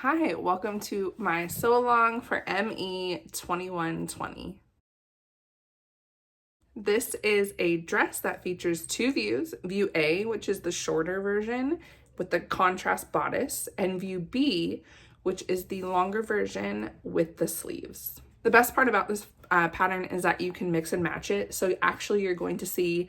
Hi, welcome to my Sewalong for ME 2120. This is a dress that features two views, view A, which is the shorter version with the contrast bodice, and view B, which is the longer version with the sleeves. The best part about this pattern is that you can mix and match it. So actually you're going to see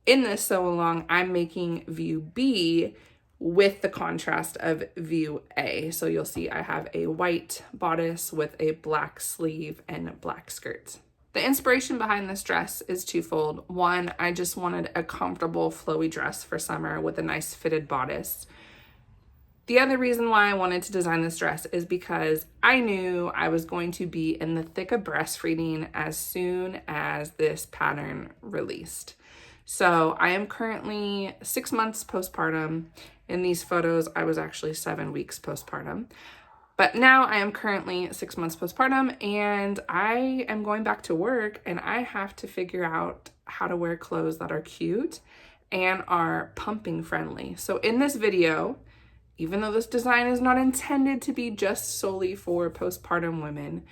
in this sew-along, I'm making view B with the contrast of view A. So you'll see I have a white bodice with a black sleeve and black skirt. The inspiration behind this dress is twofold. One, I just wanted a comfortable flowy dress for summer with a nice fitted bodice. The other reason why I wanted to design this dress is because I knew I was going to be in the thick of breastfeeding as soon as this pattern released. So I am currently 6 months postpartum. In these photos, I was actually 7 weeks postpartum. But now I am currently 6 months postpartum and I am going back to work and I have to figure out how to wear clothes that are cute and are pumping friendly. So in this video, even though this design is not intended to be just solely for postpartum women,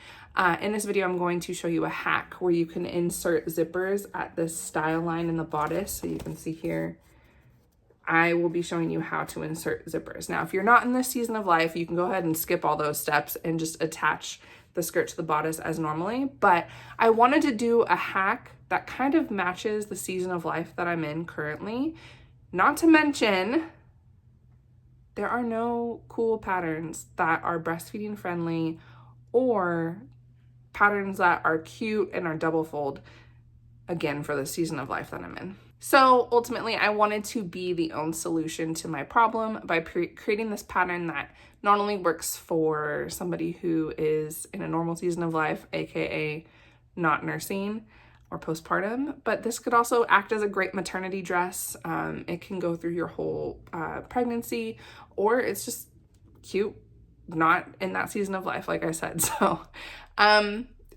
in this video, I'm going to show you a hack where you can insert zippers at the style line in the bodice. So you can see here, I will be showing you how to insert zippers. Now, if you're not in this season of life, you can go ahead and skip all those steps and just attach the skirt to the bodice as normally. But I wanted to do a hack that kind of matches the season of life that I'm in currently. Not to mention, there are no cool patterns that are breastfeeding friendly or patterns that are cute and are double fold, again, for the season of life that I'm in. So ultimately, I wanted to be the own solution to my problem by creating this pattern that not only works for somebody who is in a normal season of life, aka not nursing or postpartum, but this could also act as a great maternity dress. It can go through your whole pregnancy, or it's just cute, not in that season of life, like I said. So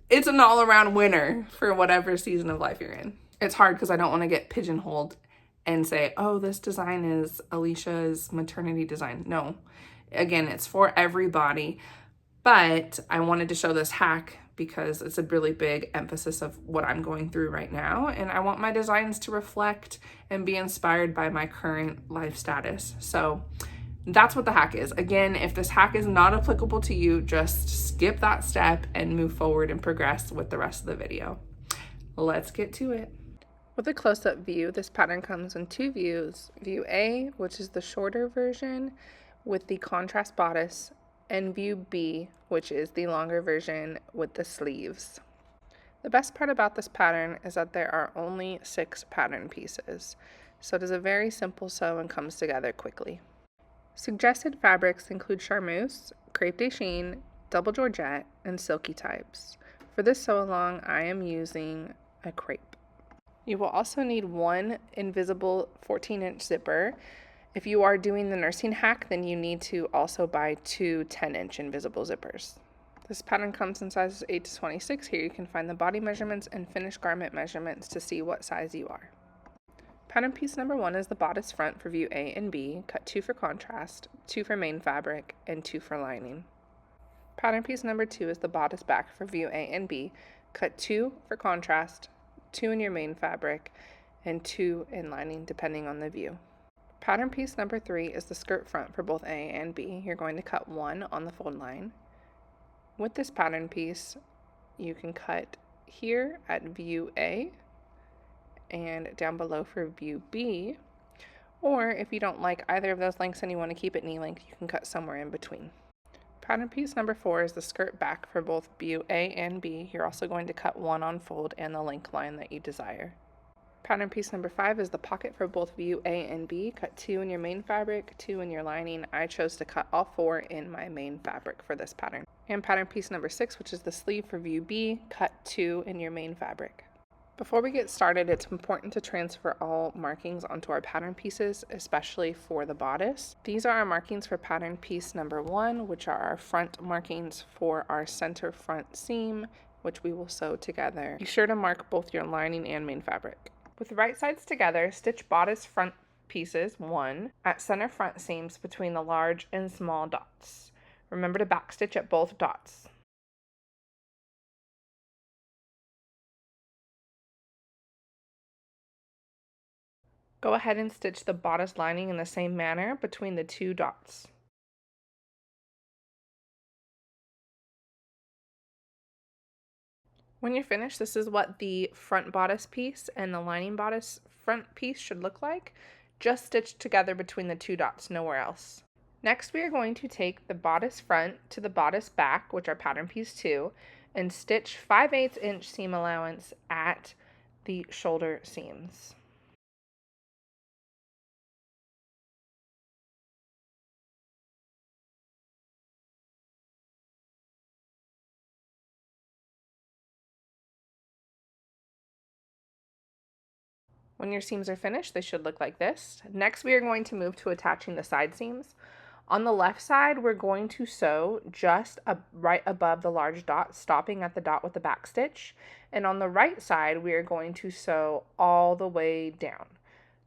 it's an all-around winner for whatever season of life you're in. It's hard because I don't want to get pigeonholed and say, oh, this design is Alicia's maternity design. No, again, it's for everybody, but I wanted to show this hack because it's a really big emphasis of what I'm going through right now. And I want my designs to reflect and be inspired by my current life status. So that's what the hack is. Again, if this hack is not applicable to you, just skip that step and move forward and progress with the rest of the video. Let's get to it. With a close-up view, this pattern comes in two views. View A, which is the shorter version with the contrast bodice, and view B, which is the longer version with the sleeves. The best part about this pattern is that there are only 6 pattern pieces, so it is a very simple sew and comes together quickly. Suggested fabrics include charmeuse, crepe de chine, double georgette, and silky types. For this sew-along, I am using a crepe. You will also need one invisible 14-inch zipper. If you are doing the nursing hack, then you need to also buy 2 10-inch invisible zippers. This pattern comes in sizes 8 to 26. Here you can find the body measurements and finished garment measurements to see what size you are. Pattern piece number 1 is the bodice front for view A and B. Cut 2 for contrast, 2 for main fabric, and 2 for lining. Pattern piece number 2 is the bodice back for view A and B. Cut 2 for contrast, 2 in your main fabric, and 2 in lining depending on the view. Pattern piece number 3 is the skirt front for both A and B. You're going to cut 1 on the fold line. With this pattern piece, you can cut here at view A and down below for view B, or if you don't like either of those lengths and you want to keep it knee length, you can cut somewhere in between. Pattern piece number 4 is the skirt back for both view A and B. You're also going to cut 1 on fold and the length line that you desire. Pattern piece number 5 is the pocket for both view A and B. Cut 2 in your main fabric, 2 in your lining. I chose to cut all 4 in my main fabric for this pattern. And pattern piece number 6, which is the sleeve for view B, cut 2 in your main fabric. Before we get started, it's important to transfer all markings onto our pattern pieces, especially for the bodice. These are our markings for pattern piece number 1, which are our front markings for our center front seam, which we will sew together. Be sure to mark both your lining and main fabric. With the right sides together, stitch bodice front pieces 1 at center front seams between the large and small dots. Remember to backstitch at both dots. Go ahead and stitch the bodice lining in the same manner between the 2 dots. When you're finished, this is what the front bodice piece and the lining bodice front piece should look like, just stitched together between the 2 dots, nowhere else. Next, we are going to take the bodice front to the bodice back, which are pattern piece 2, and stitch 5/8 inch seam allowance at the shoulder seams. When your seams are finished, they should look like this. Next, we are going to move to attaching the side seams. On the left side, we're going to sew just right above the large dot, stopping at the dot with the back stitch. And on the right side, we are going to sew all the way down.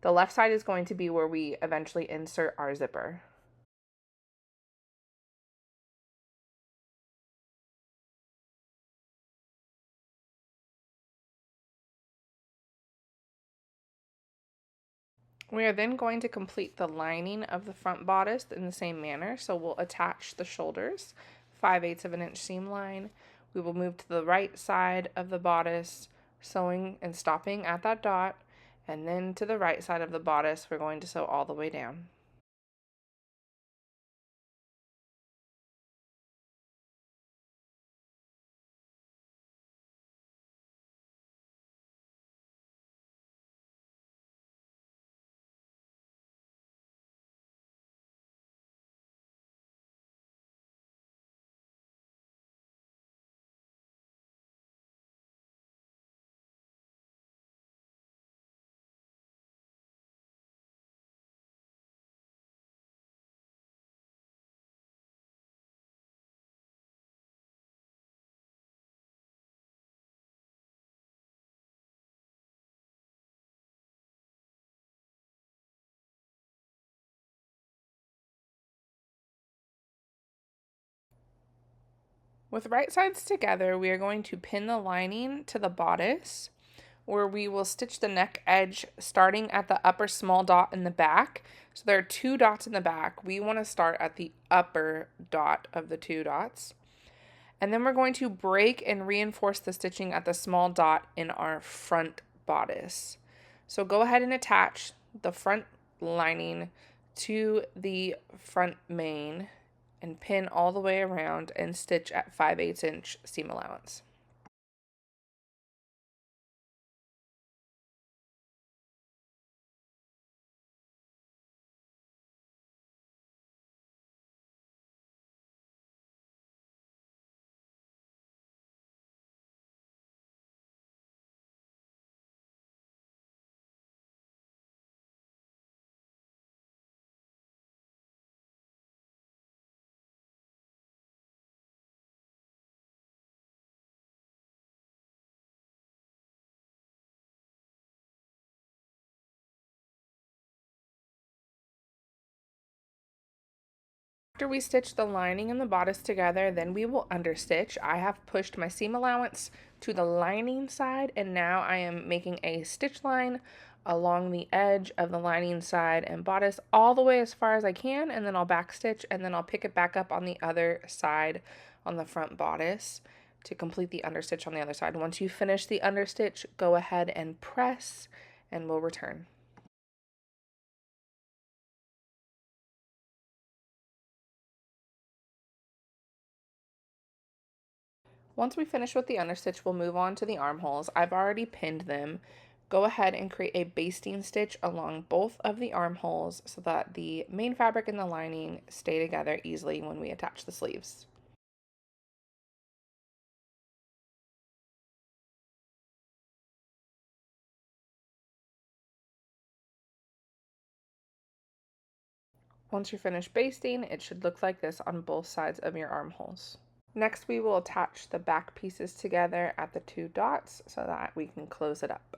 The left side is going to be where we eventually insert our zipper. We are then going to complete the lining of the front bodice in the same manner. So we'll attach the shoulders, 5/8 of an inch seam line. We will move to the right side of the bodice, sewing and stopping at that dot, and then to the right side of the bodice, we're going to sew all the way down. With right sides together, we are going to pin the lining to the bodice, where we will stitch the neck edge starting at the upper small dot in the back. So there are 2 dots in the back. We want to start at the upper dot of the 2 dots. And then we're going to break and reinforce the stitching at the small dot in our front bodice. So go ahead and attach the front lining to the front main and pin all the way around and stitch at 5/8 inch seam allowance. After we stitch the lining and the bodice together, then we will understitch. I have pushed my seam allowance to the lining side, and now I am making a stitch line along the edge of the lining side and bodice all the way as far as I can, and then I'll back stitch, and then I'll pick it back up on the other side on the front bodice to complete the understitch on the other side. Once you finish the understitch, go ahead and press, and we'll return. Once we finish with the understitch, we'll move on to the armholes. I've already pinned them. Go ahead and create a basting stitch along both of the armholes so that the main fabric and the lining stay together easily when we attach the sleeves. Once you're finished basting, it should look like this on both sides of your armholes. Next, we will attach the back pieces together at the 2 dots so that we can close it up.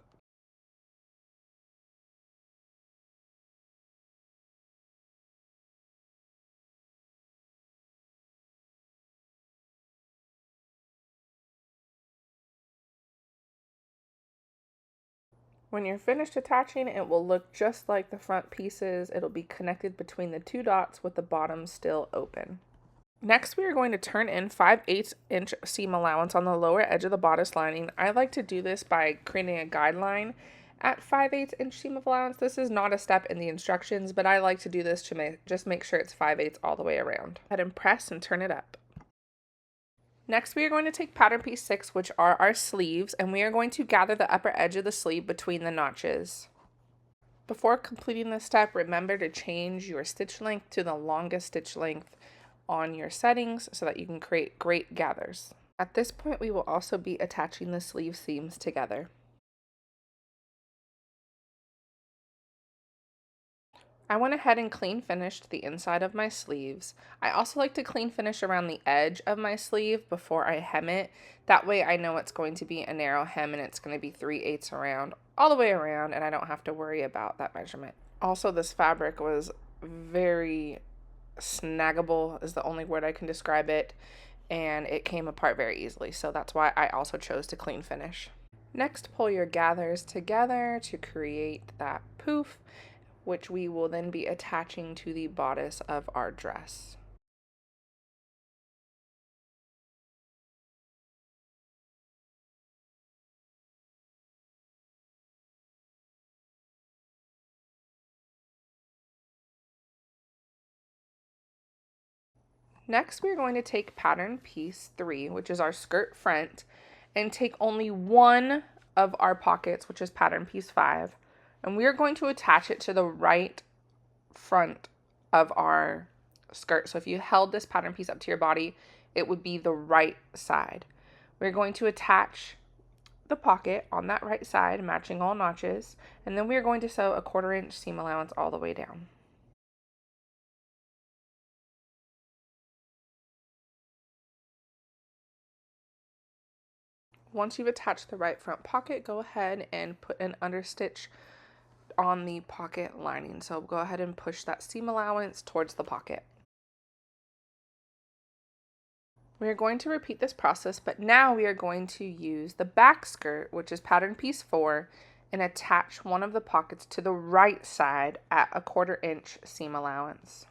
When you're finished attaching, it will look just like the front pieces. It'll be connected between the two dots with the bottom still open. Next, we are going to turn in 5/8 inch seam allowance on the lower edge of the bodice lining. I like to do this by creating a guideline at 5/8 inch seam allowance. This is not a step in the instructions, but I like to do this to just make sure it's 5/8 all the way around. Head and press and turn it up. Next, we are going to take pattern piece 6, which are our sleeves, and we are going to gather the upper edge of the sleeve between the notches. Before completing this step, remember to change your stitch length to the longest stitch length on your settings so that you can create great gathers. At this point, we will also be attaching the sleeve seams together. I went ahead and clean finished the inside of my sleeves. I also like to clean finish around the edge of my sleeve before I hem it. That way I know it's going to be a narrow hem and it's going to be 3/8 around, all the way around, and I don't have to worry about that measurement. Also, this fabric was very snaggable is the only word I can describe it, and it came apart very easily, so that's why I also chose to clean finish. Next, pull your gathers together to create that poof, which we will then be attaching to the bodice of our dress. Next, we're going to take pattern piece 3, which is our skirt front, and take only one of our pockets, which is pattern piece 5, and we are going to attach it to the right front of our skirt. So if you held this pattern piece up to your body, it would be the right side. We're going to attach the pocket on that right side, matching all notches, and then we are going to sew a 1/4 inch seam allowance all the way down. Once you've attached the right front pocket, go ahead and put an understitch on the pocket lining. So go ahead and push that seam allowance towards the pocket. We are going to repeat this process, but now we are going to use the back skirt, which is pattern piece 4, and attach one of the pockets to the right side at a 1/4 inch seam allowance.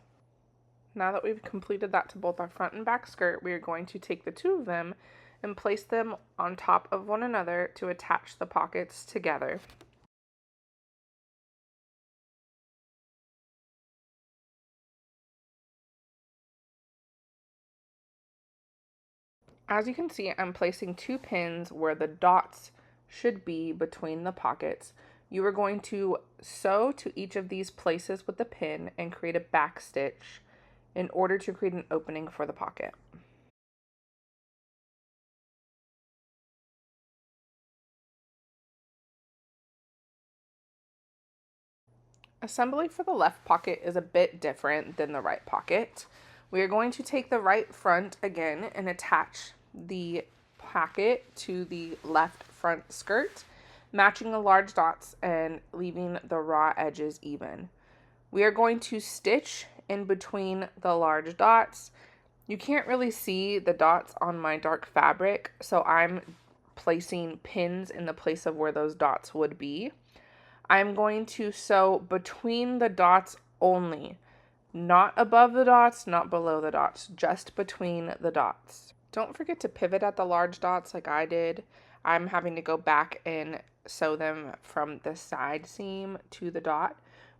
Now that we've completed that to both our front and back skirt, we are going to take the two of them and place them on top of one another to attach the pockets together. As you can see, I'm placing 2 pins where the dots should be between the pockets. You are going to sew to each of these places with the pin and create a back stitch in order to create an opening for the pocket. Assembly for the left pocket is a bit different than the right pocket. We are going to take the right front again and attach the pocket to the left front skirt, matching the large dots and leaving the raw edges even. We are going to stitch in between the large dots. You can't really see the dots on my dark fabric, so I'm placing pins in the place of where those dots would be. I'm going to sew between the dots only, not above the dots, not below the dots, just between the dots. Don't forget to pivot at the large dots like I did. I'm having to go back and sew them from the side seam to the dot.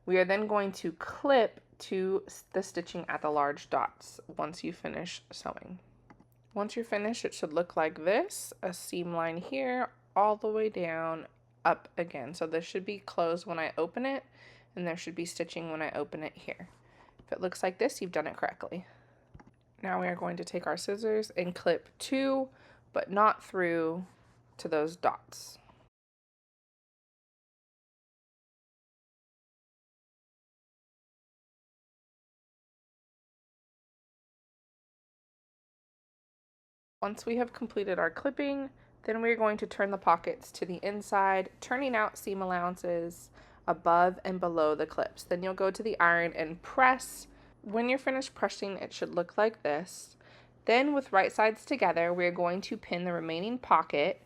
We are then going to clip to the stitching at the large dots once you finish sewing. Once you're finished, it should look like this, a seam line here all the way down, up again. So this should be closed when I open it, and there should be stitching when I open it here. If it looks like this, you've done it correctly. Now we are going to take our scissors and clip to, but not through, to those dots. Once we have completed our clipping, then we're going to turn the pockets to the inside, turning out seam allowances above and below the clips. Then you'll go to the iron and press. When you're finished pressing, it should look like this. Then with right sides together, we're going to pin the remaining pocket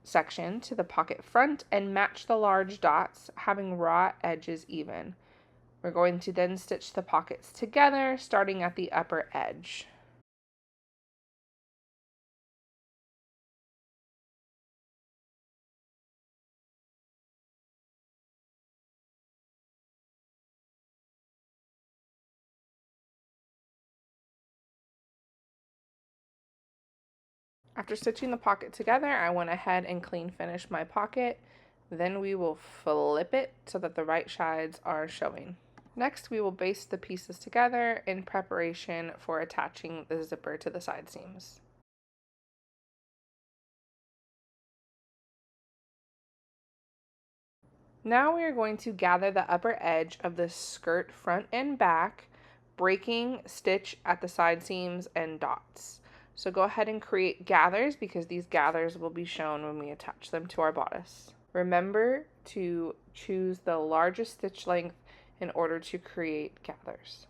section to the pocket front and match the large dots, having raw edges even. We're going to then stitch the pockets together, starting at the upper edge. After stitching the pocket together, I went ahead and clean finished my pocket. Then we will flip it so that the right sides are showing. Next, we will baste the pieces together in preparation for attaching the zipper to the side seams. Now we are going to gather the upper edge of the skirt front and back, breaking stitch at the side seams and dots. So go ahead and create gathers because these gathers will be shown when we attach them to our bodice. Remember to choose the largest stitch length in order to create gathers.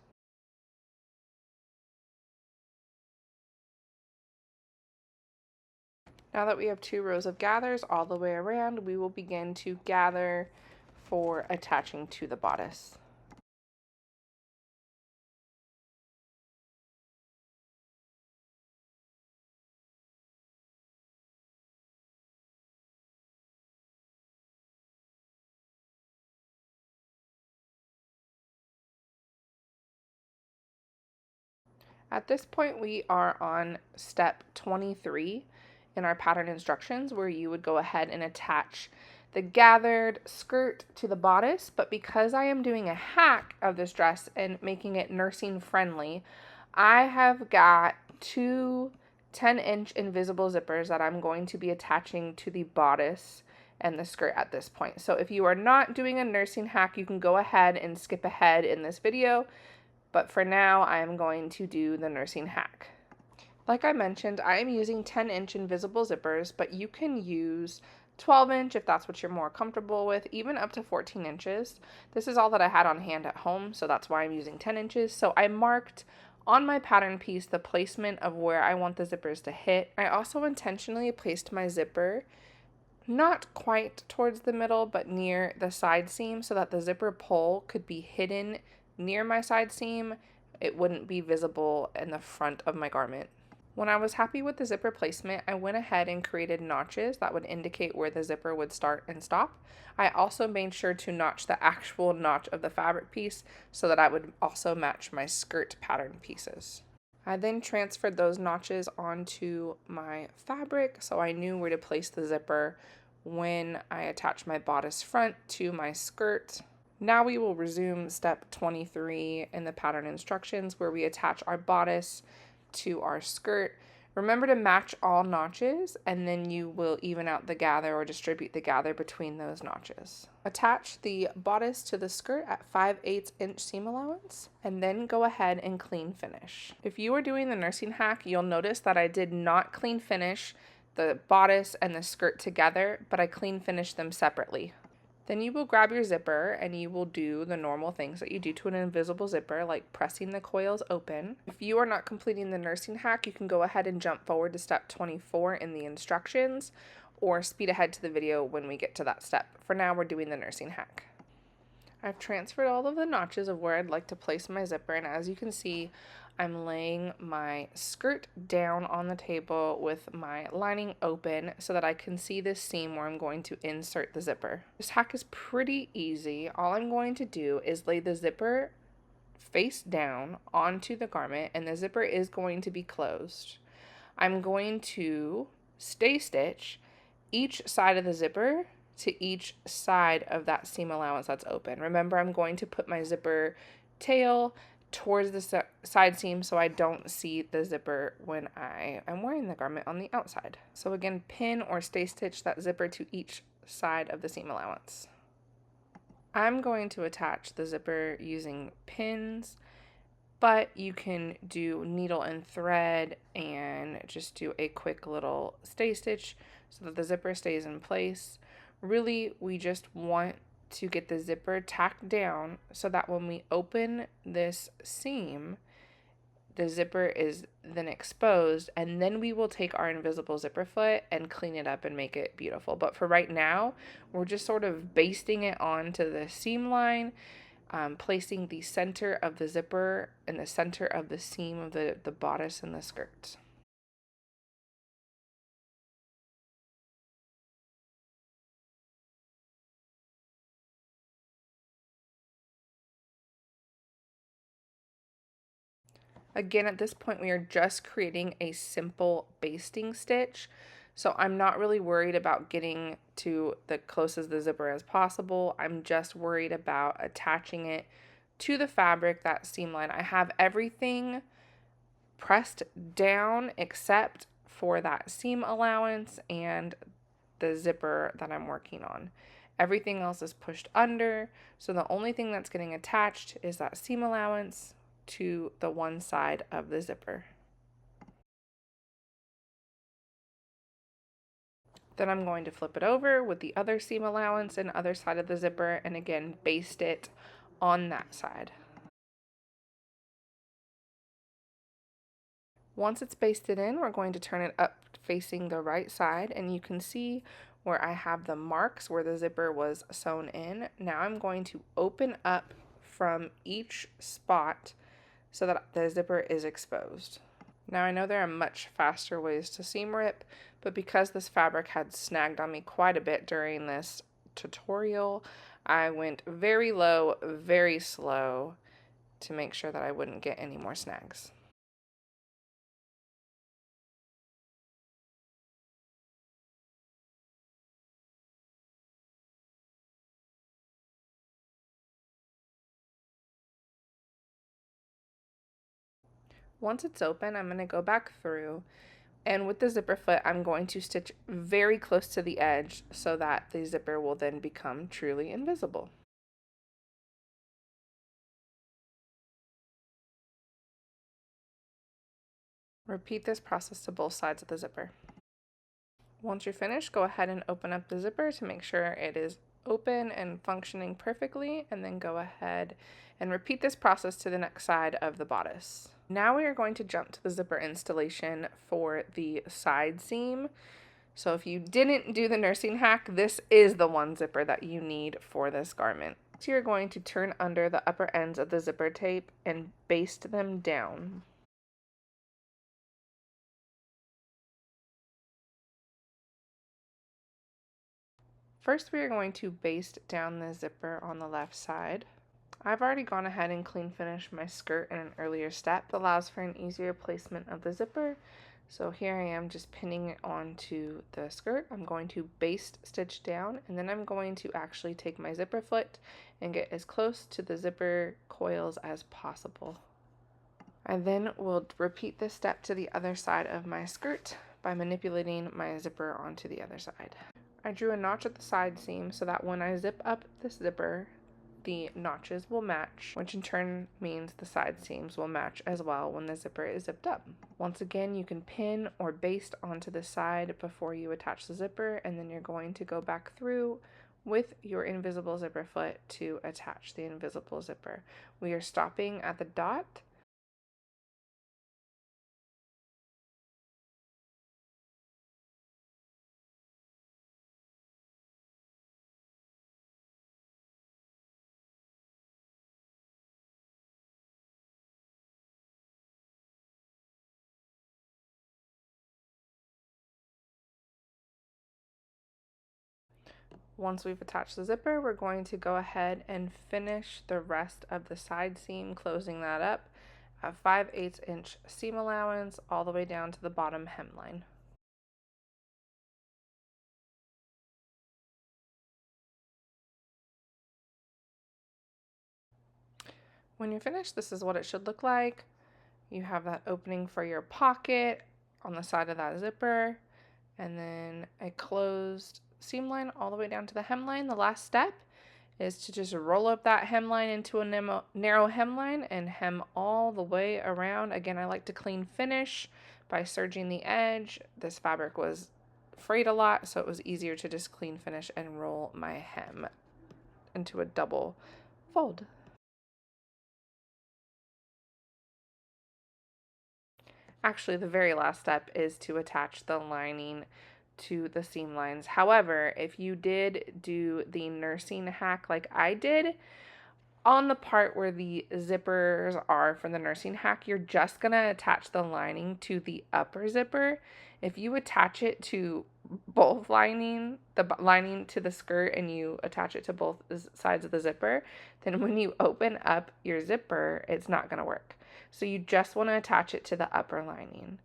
Now that we have 2 rows of gathers all the way around, we will begin to gather for attaching to the bodice. At this point, we are on step 23 in our pattern instructions, where you would go ahead and attach the gathered skirt to the bodice. But because I am doing a hack of this dress and making it nursing friendly, I have got 2 10-inch invisible zippers that I'm going to be attaching to the bodice and the skirt at this point. So if you are not doing a nursing hack, you can go ahead and skip ahead in this video. But for now, I am going to do the nursing hack. Like I mentioned, I am using 10-inch invisible zippers, but you can use 12-inch if that's what you're more comfortable with, even up to 14 inches. This is all that I had on hand at home, so that's why I'm using 10 inches. So I marked on my pattern piece the placement of where I want the zippers to hit. I also intentionally placed my zipper not quite towards the middle, but near the side seam so that the zipper pull could be hidden near my side seam. It wouldn't be visible in the front of my garment. When I was happy with the zipper placement, I went ahead and created notches that would indicate where the zipper would start and stop. I also made sure to notch the actual notch of the fabric piece so that I would also match my skirt pattern pieces. I then transferred those notches onto my fabric so I knew where to place the zipper when I attached my bodice front to my skirt. Now we will resume step 23 in the pattern instructions, where we attach our bodice to our skirt. Remember to match all notches, and then you will even out the gather or distribute the gather between those notches. Attach the bodice to the skirt at 5/8 inch seam allowance, and then go ahead and clean finish. If you are doing the nursing hack, you'll notice that I did not clean finish the bodice and the skirt together, but I clean finished them separately. Then you will grab your zipper and you will do the normal things that you do to an invisible zipper, like pressing the coils open. If you are not completing the nursing hack, you can go ahead and jump forward to step 24 in the instructions, or speed ahead to the video when we get to that step. For now, we're doing the nursing hack. I've transferred all of the notches of where I'd like to place my zipper, and as you can see, I'm laying my skirt down on the table with my lining open so that I can see this seam where I'm going to insert the zipper. This hack is pretty easy. All I'm going to do is lay the zipper face down onto the garment, and the zipper is going to be closed. I'm going to stay stitch each side of the zipper to each side of that seam allowance that's open. Remember, I'm going to put my zipper tail towards the side seam so I don't see the zipper when I am wearing the garment on the outside. So again, pin or stay stitch that zipper to each side of the seam allowance. I'm going to attach the zipper using pins, but you can do needle and thread and just do a quick little stay stitch so that the zipper stays in place. Really, we just want to get the zipper tacked down so that when we open this seam, the zipper is then exposed, and then we will take our invisible zipper foot and clean it up and make it beautiful. But for right now, we're just sort of basting it onto the seam line, placing the center of the zipper in the center of the seam of the bodice and the skirt. Again, at this point, we are just creating a simple basting stitch. So I'm not really worried about getting to the closest the zipper as possible. I'm just worried about attaching it to the fabric, that seam line. I have everything pressed down except for that seam allowance and the zipper that I'm working on. Everything else is pushed under, so the only thing that's getting attached is that seam allowance to the one side of the zipper. Then I'm going to flip it over with the other seam allowance and other side of the zipper, and again baste it on that side. Once it's basted in, we're going to turn it up facing the right side, and you can see where I have the marks where the zipper was sewn in. Now I'm going to open up from each spot so that the zipper is exposed. Now I know there are much faster ways to seam rip, but because this fabric had snagged on me quite a bit during this tutorial, I went very low, very slow to make sure that I wouldn't get any more snags. Once it's open, I'm going to go back through, and with the zipper foot, I'm going to stitch very close to the edge so that the zipper will then become truly invisible. Repeat this process to both sides of the zipper. Once you're finished, go ahead and open up the zipper to make sure it is open and functioning perfectly, and then go ahead and repeat this process to the next side of the bodice. Now we are going to jump to the zipper installation for the side seam. So if you didn't do the nursing hack, this is the one zipper that you need for this garment. So you're going to turn under the upper ends of the zipper tape and baste them down. First, we are going to baste down the zipper on the left side. I've already gone ahead and clean finished my skirt in an earlier step that allows for an easier placement of the zipper. So here I am just pinning it onto the skirt. I'm going to baste stitch down, and then I'm going to actually take my zipper foot and get as close to the zipper coils as possible. I then will repeat this step to the other side of my skirt by manipulating my zipper onto the other side. I drew a notch at the side seam so that when I zip up this zipper, the notches will match, which in turn means the side seams will match as well when the zipper is zipped up. Once again, you can pin or baste onto the side before you attach the zipper, and then you're going to go back through with your invisible zipper foot to attach the invisible zipper. We are stopping at the dot. Once we've attached the zipper, we're going to go ahead and finish the rest of the side seam, closing that up at 5/8 inch seam allowance all the way down to the bottom hemline. When you're finished, this is what it should look like. You have that opening for your pocket on the side of that zipper, and then a closed seam line all the way down to the hemline. The last step is to just roll up that hemline into a narrow hemline and hem all the way around. Again, I like to clean finish by serging the edge. This fabric was frayed a lot, so it was easier to just clean finish and roll my hem into a double fold. Actually, the very last step is to attach the lining to the seam lines. However, if you did do the nursing hack like I did, on the part where the zippers are for the nursing hack, you're just going to attach the lining to the upper zipper. If you attach it to both lining, the lining to the skirt, and you attach it to both sides of the zipper, then when you open up your zipper, it's not going to work. So you just want to attach it to the upper lining.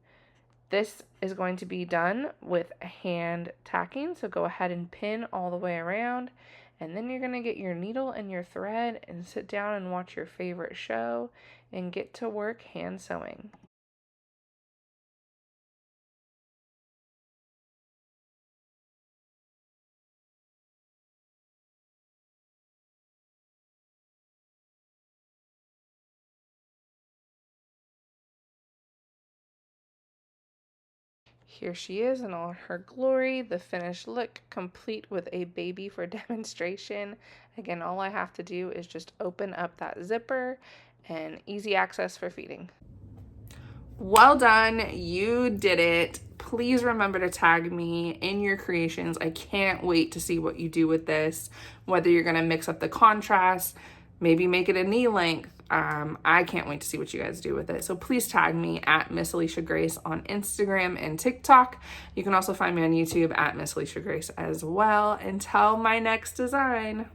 This is going to be done with hand tacking, so go ahead and pin all the way around, and then you're going to get your needle and your thread and sit down and watch your favorite show and get to work hand sewing. Here she is in all her glory, the finished look, complete with a baby for demonstration. Again, all I have to do is just open up that zipper and easy access for feeding. Well done, you did it. Please remember to tag me in your creations. I can't wait to see what you do with this, whether you're gonna mix up the contrast, maybe make it a knee length. I can't wait to see what you guys do with it. So please tag me at Miss Alisha Grace on Instagram and TikTok. You can also find me on YouTube at Miss Alisha Grace as well. Until my next design.